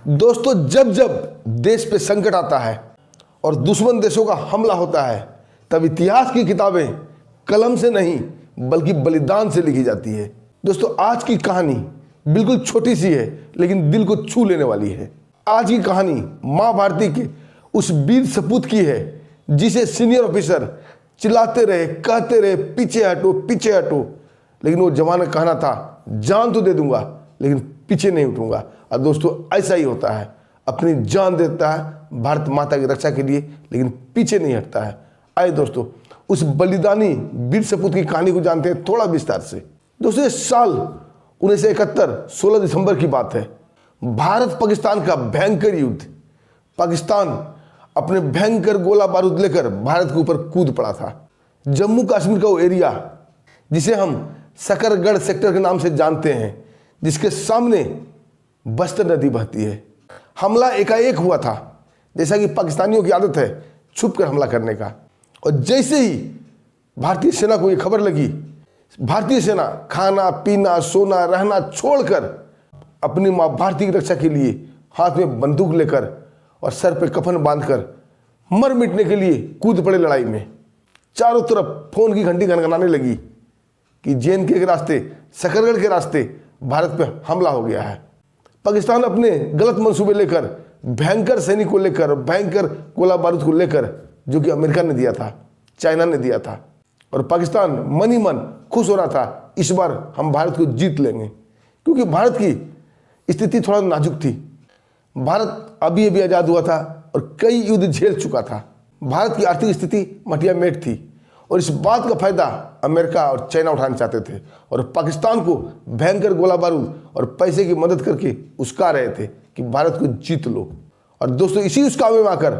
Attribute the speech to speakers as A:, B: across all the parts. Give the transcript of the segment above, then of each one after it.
A: दोस्तों, जब जब देश पे संकट आता है और दुश्मन देशों का हमला होता है, तब इतिहास की किताबें कलम से नहीं बल्कि बलिदान से लिखी जाती है। दोस्तों, आज की कहानी बिल्कुल छोटी सी है लेकिन दिल को छू लेने वाली है। आज की कहानी माँ भारती के उस वीर सपूत की है जिसे सीनियर ऑफिसर चिल्लाते रहे, कहते रहे पीछे हटो पीछे हटो, लेकिन वो जवान का कहना था जान तो दे दूंगा लेकिन पीछे नहीं उठूंगा। और दोस्तों, ऐसा ही होता है, अपनी जान देता है भारत माता की रक्षा के लिए लेकिन पीछे नहीं हटता है। आइए दोस्तों, उस बलिदानी वीर सपूत की कहानी को जानते हैं थोड़ा विस्तार से। दोस्तों, इस साल 1971 16 दिसंबर की बात है। भारत पाकिस्तान का भयंकर युद्ध। पाकिस्तान अपने भयंकर गोला बारूद लेकर भारत के ऊपर कूद पड़ा था। जम्मू कश्मीर का वो एरिया जिसे हम सकरगढ़ सेक्टर के नाम से जानते हैं, जिसके सामने बस्तर नदी बहती है। हमला एकाएक हुआ था, जैसा कि पाकिस्तानियों की आदत है छुप कर हमला करने का। और जैसे ही भारतीय सेना को ये खबर लगी, भारतीय सेना खाना पीना सोना रहना छोड़कर अपनी माँ भारती की रक्षा के लिए हाथ में बंदूक लेकर और सर पे कफन बांधकर मर मिटने के लिए कूद पड़े लड़ाई में। चारों तरफ फोन की घंटी गनगनाने लगी कि JNK के रास्ते, सकरगढ़ के रास्ते भारत पे हमला हो गया है। पाकिस्तान अपने गलत मंसूबे लेकर, भयंकर सैनिक को लेकर, भयंकर गोला बारूद को लेकर, जो कि अमेरिका ने दिया था, चाइना ने दिया था, और पाकिस्तान मन ही मन खुश हो रहा था इस बार हम भारत को जीत लेंगे, क्योंकि भारत की स्थिति थोड़ा नाजुक थी। भारत अभी अभी आज़ाद हुआ था और कई युद्ध झेल चुका था। भारत की आर्थिक स्थिति मटिया मेट थी और इस बात का फायदा अमेरिका और चाइना उठाना चाहते थे और पाकिस्तान को भयंकर गोला बारूद और पैसे की मदद करके उस्का रहे थे कि भारत को जीत लो। और दोस्तों, इसी उस्कावे में आकर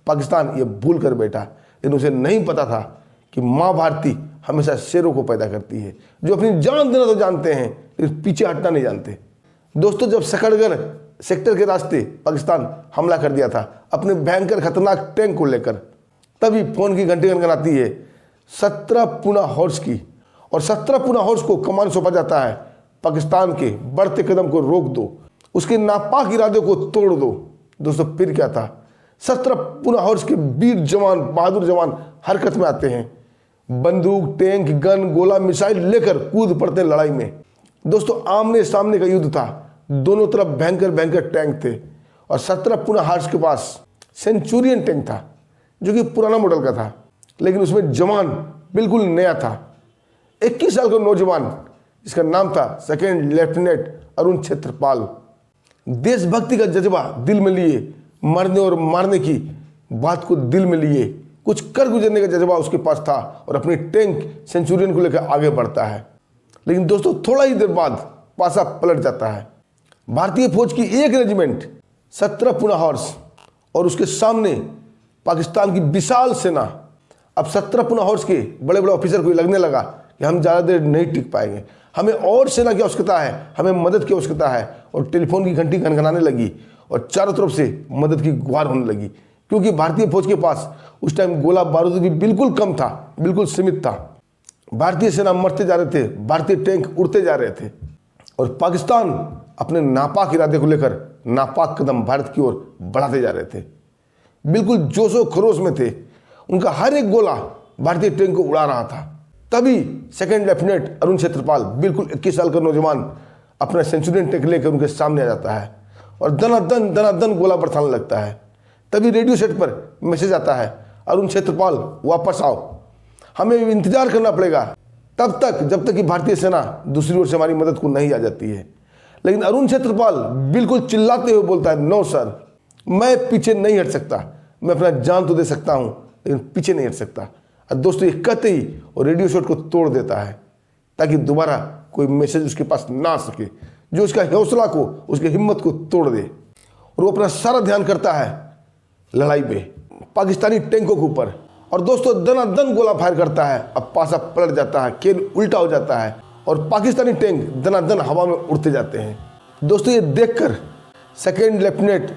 A: पाकिस्तान ये भूल कर बैठा, लेकिन उसे नहीं पता था कि माँ भारती हमेशा शेरों को पैदा करती है, जो अपनी जान देना तो जानते हैं लेकिन पीछे हटना नहीं जानते। दोस्तों, जब सकरगढ़ सेक्टर के रास्ते पाकिस्तान हमला कर दिया था अपने भयंकर खतरनाक टैंक को लेकर, तभी फोन की घंटी गनगनाती है 17 पूना हॉर्स की, और 17 पूना हॉर्स को कमान सौंपा जाता है पाकिस्तान के बढ़ते कदम को रोक दो, उसके नापाक इरादे को तोड़ दो। दोस्तों, फिर क्या था, 17 पूना हॉर्स के वीर जवान, बहादुर जवान हरकत में आते हैं, बंदूक टैंक गन गोला मिसाइल लेकर कूद पड़ते हैं लड़ाई में। दोस्तों, आमने सामने का युद्ध था, दोनों तरफ भयंकर भयंकर टैंक थे और 17 पूना हॉर्स के पास सेंचुरियन टैंक था जो कि पुराना मॉडल का था, लेकिन उसमें जवान बिल्कुल नया था। 21 साल का नौजवान जिसका नाम था सेकंड लेफ्टिनेंट अरुण क्षेत्रपाल। देशभक्ति का जज्बा दिल में लिए, मरने और मारने की बात को दिल में लिए, कुछ कर गुजरने का जज्बा उसके पास था और अपनी टैंक सेंचुरियन को लेकर आगे बढ़ता है। लेकिन दोस्तों, थोड़ा ही देर बाद पासा पलट जाता है। भारतीय फौज की एक रेजिमेंट 17 पूना हॉर्स और उसके सामने पाकिस्तान की विशाल सेना। अब 17 पूना हॉर्स के बड़े बड़े ऑफिसर को लगने लगा कि हम ज़्यादा देर नहीं टिक पाएंगे, हमें और सेना की आवश्यकता है, हमें मदद की आवश्यकता है। और टेलीफोन की घंटी गनगनाने लगी और चारों तरफ से मदद की गुहार होने लगी, क्योंकि भारतीय फौज के पास उस टाइम गोला बारूद भी बिल्कुल कम था, बिल्कुल सीमित था। भारतीय सेना मरते जा रहे थे, भारतीय टैंक उड़ते जा रहे थे और पाकिस्तान अपने नापाक इरादे को लेकर नापाक कदम भारत की ओर बढ़ाते जा रहे थे। बिल्कुल जोशो खरोश में थे, उनका हर एक गोला भारतीय टैंक को उड़ा रहा था। तभी सेकंड लेफ्टिनेंट अरुण क्षेत्रपाल, बिल्कुल 21 साल का नौजवान, अपना सेंचुरियन टैंक लेकर उनके सामने आ जाता है और दनादन गोला बरसाने लगता है। तभी रेडियो सेट पर मैसेज आता है, अरुण क्षेत्रपाल वापस आओ, हमें इंतजार करना पड़ेगा तब तक जब तक कि भारतीय सेना दूसरी ओर से हमारी मदद को नहीं आ जाती है। लेकिन अरुण क्षेत्रपाल बिल्कुल चिल्लाते हुए बोलता है, नो सर, मैं पीछे नहीं हट सकता, मैं अपना जान तो दे सकता हूँ लेकिन पीछे नहीं हट सकता। और दोस्तों, ये कहते ही और रेडियो सेट को तोड़ देता है ताकि दोबारा कोई मैसेज उसके पास ना आ सके जो उसका हौसला को, उसकी हिम्मत को तोड़ दे। और वो अपना सारा ध्यान करता है लड़ाई में पाकिस्तानी टैंकों के ऊपर। और दोस्तों, दनादन गोला फायर करता है। अब पासा पलट जाता है, केन उल्टा हो जाता है और पाकिस्तानी टैंक दनादन हवा में उड़ते जाते हैं। दोस्तों, ये देखकर सेकंड लेफ्टिनेंट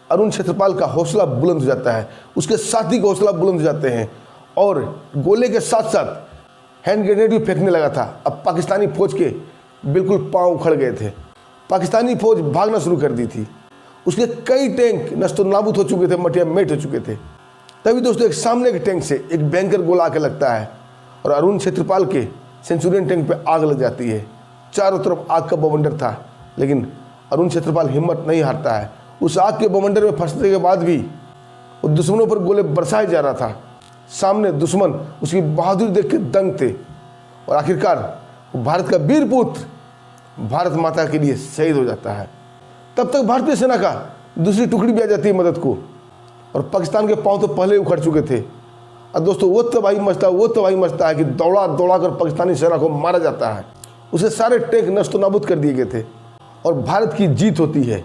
A: अरुण क्षेत्रपाल का हौसला बुलंद हो जाता है, उसके साथी का हौसला बुलंद हो जाते हैं और गोले के साथ साथ हैंड ग्रेनेड भी फेंकने लगा था। अब पाकिस्तानी फौज के बिल्कुल पांव उखड़ गए थे, पाकिस्तानी फौज भागना शुरू कर दी थी। उसके कई टैंक नष्ट नाबूद हो चुके थे, मटिया मेट हो चुके थे। तभी दोस्तों एक सामने के टैंक से एक भयंकर गोला आके लगता है और अरुण क्षेत्रपाल के सेंचुरियन टैंक पे आग लग जाती है। चारों तरफ आग का बवंडर था, लेकिन अरुण क्षेत्रपाल हिम्मत नहीं हारता है। उस आग के बवंडर में फंसने के बाद भी वो दुश्मनों पर गोले बरसाए जा रहा था। सामने दुश्मन उसकी बहादुरी देख के दंग थे और आखिरकार वो भारत का वीर पुत्र भारत माता के लिए शहीद हो जाता है। तब तक भारतीय सेना का दूसरी टुकड़ी भी आ जाती है मदद को और पाकिस्तान के पांव तो पहले उखड़ चुके थे। और दोस्तों वो तबाही मचता है कि दौड़ा दौड़ा कर पाकिस्तानी सेना को मारा जाता है। उसे सारे टैंक नष्ट नाबूद कर दिए गए थे और भारत की जीत होती है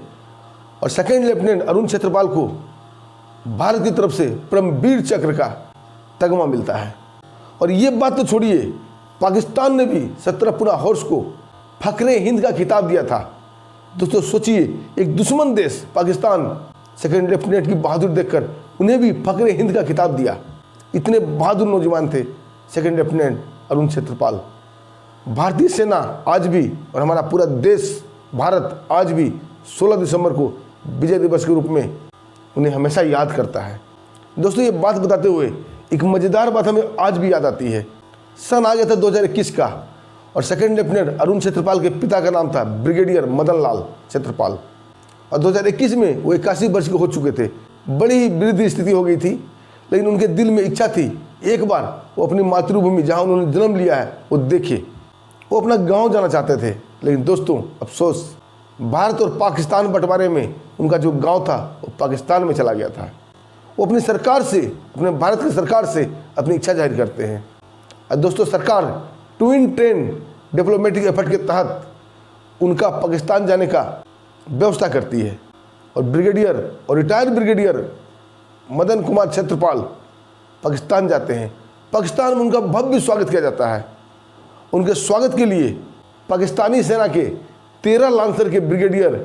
A: और सेकेंड लेफ्टिनेंट अरुण क्षेत्रपाल को भारत की तरफ से परमवीर चक्र का तगमा मिलता है। और ये बात तो छोड़िए, पाकिस्तान ने भी 17 पुना हॉर्स को फखरे हिंद का खिताब दिया था। दोस्तों सोचिए, एक दुश्मन देश पाकिस्तान सेकेंड लेफ्टिनेंट की बहादुरी देखकर उन्हें भी फखरे हिंद का खिताब दिया। इतने बहादुर नौजवान थे सेकेंड लेफ्टिनेंट अरुण क्षेत्रपाल। भारतीय सेना आज भी और हमारा पूरा देश भारत आज भी 16 दिसंबर को विजय दिवस के रूप में उन्हें हमेशा याद करता है। दोस्तों ये बात बताते हुए एक मज़ेदार बात हमें आज भी याद आती है। सन आ गया था 2021 का और सेकेंड लेफ्टिनेंट अरुण क्षेत्रपाल के पिता का नाम था ब्रिगेडियर मदन लाल क्षेत्रपाल और 2021 में वो 81 वर्ष के हो चुके थे। बड़ी ही वृद्ध स्थिति हो गई थी, लेकिन उनके दिल में इच्छा थी एक बार वो अपनी मातृभूमि जहाँ उन्होंने जन्म लिया है वो देखे। वो अपना गांव जाना चाहते थे, लेकिन दोस्तों अफसोस भारत और पाकिस्तान बंटवारे में उनका जो गांव था वो पाकिस्तान में चला गया था। वो अपनी सरकार से, अपने भारत की सरकार से अपनी इच्छा जाहिर करते हैं। और दोस्तों सरकार ट्विन ट्रेन डिप्लोमेटिक एफर्ट के तहत उनका पाकिस्तान जाने का व्यवस्था करती है और ब्रिगेडियर और रिटायर्ड ब्रिगेडियर मदन कुमार क्षेत्रपाल पाकिस्तान जाते हैं। पाकिस्तान में उनका भव्य स्वागत किया जाता है। उनके स्वागत के लिए पाकिस्तानी सेना के 13 लांसर के ब्रिगेडियर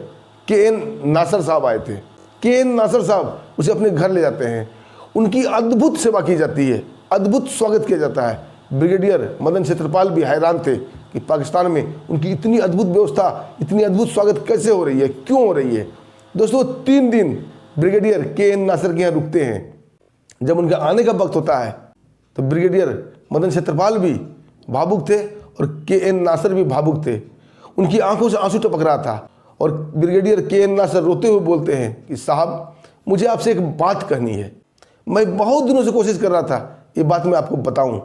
A: KN नासर साहब आए थे। KN नासर साहब उसे अपने घर ले जाते हैं। उनकी अद्भुत सेवा की जाती है, अद्भुत स्वागत किया जाता है। ब्रिगेडियर मदन क्षेत्रपाल भी हैरान थे कि पाकिस्तान में उनकी इतनी अद्भुत व्यवस्था, इतनी अद्भुत स्वागत कैसे हो रही है, क्यों हो रही है। दोस्तों 3 दिन ब्रिगेडियर KN नासर के यहाँ रुकते हैं। जब उनका आने का वक्त होता है तो ब्रिगेडियर मदन क्षेत्रपाल भी भावुक थे और KN नासर भी भावुक थे। उनकी आंखों से आंसू टपक रहा था और ब्रिगेडियर KN नासर रोते हुए बोलते हैं कि साहब मुझे आपसे एक बात कहनी है। मैं बहुत दिनों से कोशिश कर रहा था ये बात मैं आपको बताऊं,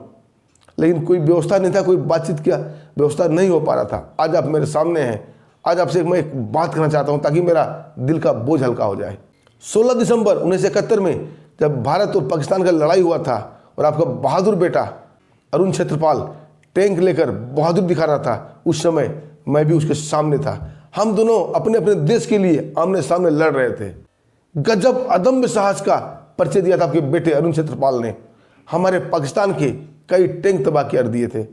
A: लेकिन कोई व्यवस्था नहीं था, कोई बातचीत का व्यवस्था नहीं हो पा रहा था। आज आप मेरे सामने हैं, आज आपसे मैं एक बात कहना चाहता हूं ताकि मेरा दिल का बोझ हल्का हो जाए। 16 दिसंबर 1971 में जब भारत और पाकिस्तान का लड़ाई हुआ था और आपका बहादुर बेटा अरुण क्षेत्रपाल टैंक लेकर बहादुर दिखा रहा था, उस समय मैं भी उसके सामने था। हम दोनों अपने अपने देश के लिए आमने सामने लड़ रहे थे। गजब अदम्य साहस का परिचय दिया था आपके बेटे अरुण क्षेत्रपाल ने। हमारे पाकिस्तान के कई टैंक तबाह कर दिए थे,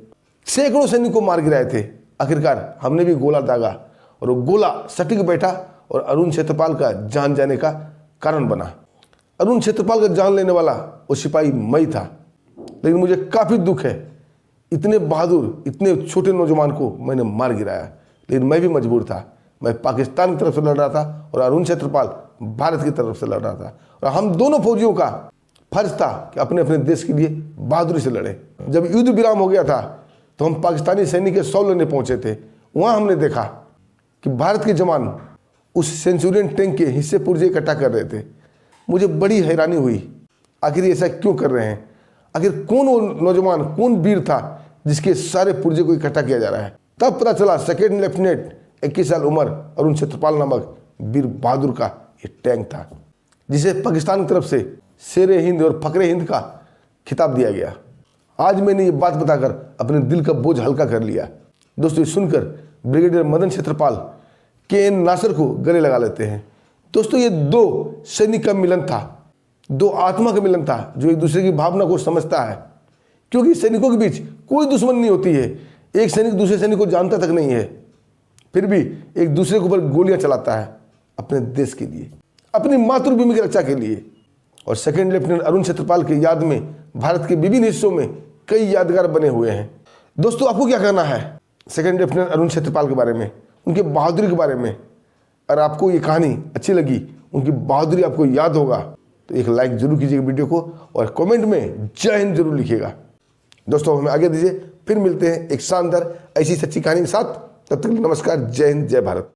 A: सैकड़ों सैनिकों को मार गिराए थे। आखिरकार हमने भी गोला दागा और वो गोला सटीक बैठा और अरुण क्षेत्रपाल का जान जाने का कारण बना। अरुण क्षेत्रपाल का जान लेने वाला वो सिपाही मैं था, लेकिन मुझे काफ़ी दुख है, इतने बहादुर, इतने छोटे नौजवान को मैंने मार गिराया। लेकिन मैं भी मजबूर था, मैं पाकिस्तान की तरफ से लड़ रहा था और अरुण क्षेत्रपाल भारत की तरफ से लड़ रहा था। और हम दोनों फौजियों का फर्ज था कि अपने अपने देश के लिए बहादुरी से लड़े। जब युद्ध विराम हो गया था तो हम पाकिस्तानी सैनिक के 100 लेने पहुंचे थे। वहाँ हमने देखा कि भारत के जवान उस सेंचुरियन टैंक के हिस्से पुर्जे इकट्ठा कर रहे थे। मुझे बड़ी हैरानी हुई, आखिर ऐसा क्यों कर रहे हैं, आखिर कौन वो नौजवान, कौन वीर था जिसके सारे पुर्जे को इकट्ठा किया जा रहा है। तब पता चला सेकेंड लेफ्टिनेंट 21 साल उम्र अरुण क्षेत्रपाल नामक वीर बहादुर का ये टैंक था, जिसे पाकिस्तान की तरफ से शेर हिंद और फखरे हिंद का खिताब दिया गया। आज मैंने ये बात बताकर अपने दिल का बोझ हल्का कर लिया। दोस्तों ये सुनकर ब्रिगेडियर मदन क्षेत्रपाल KN नासर को गले लगा लेते हैं। दोस्तों ये 2 सैनिक का मिलन था, 2 आत्मा का मिलन था जो एक दूसरे की भावना को समझता है, क्योंकि सैनिकों के बीच कोई दुश्मन नहीं होती है। एक सैनिक दूसरे सैनिक को जानता तक नहीं है, फिर भी एक दूसरे के ऊपर गोलियां चलाता है अपने देश के लिए, अपनी मातृभूमि की रक्षा के लिए। और सेकेंड लेफ्टिनेंट अरुण क्षेत्रपाल की याद में भारत के विभिन्न हिस्सों में कई यादगार बने हुए हैं। दोस्तों आपको क्या कहना है सेकेंड लेफ्टिनेंट अरुण क्षेत्रपाल के बारे में, उनके बहादुरी के बारे में? अगर आपको ये कहानी अच्छी लगी, उनकी बहादुरी आपको याद होगा, तो एक लाइक जरूर कीजिएगा वीडियो को और कमेंट में जय हिंद जरूर लिखिएगा। दोस्तों हमें आगे दीजिए, फिर मिलते हैं एक शानदार ऐसी सच्ची कहानी के साथ। तब तक नमस्कार, जय हिंद, जय भारत।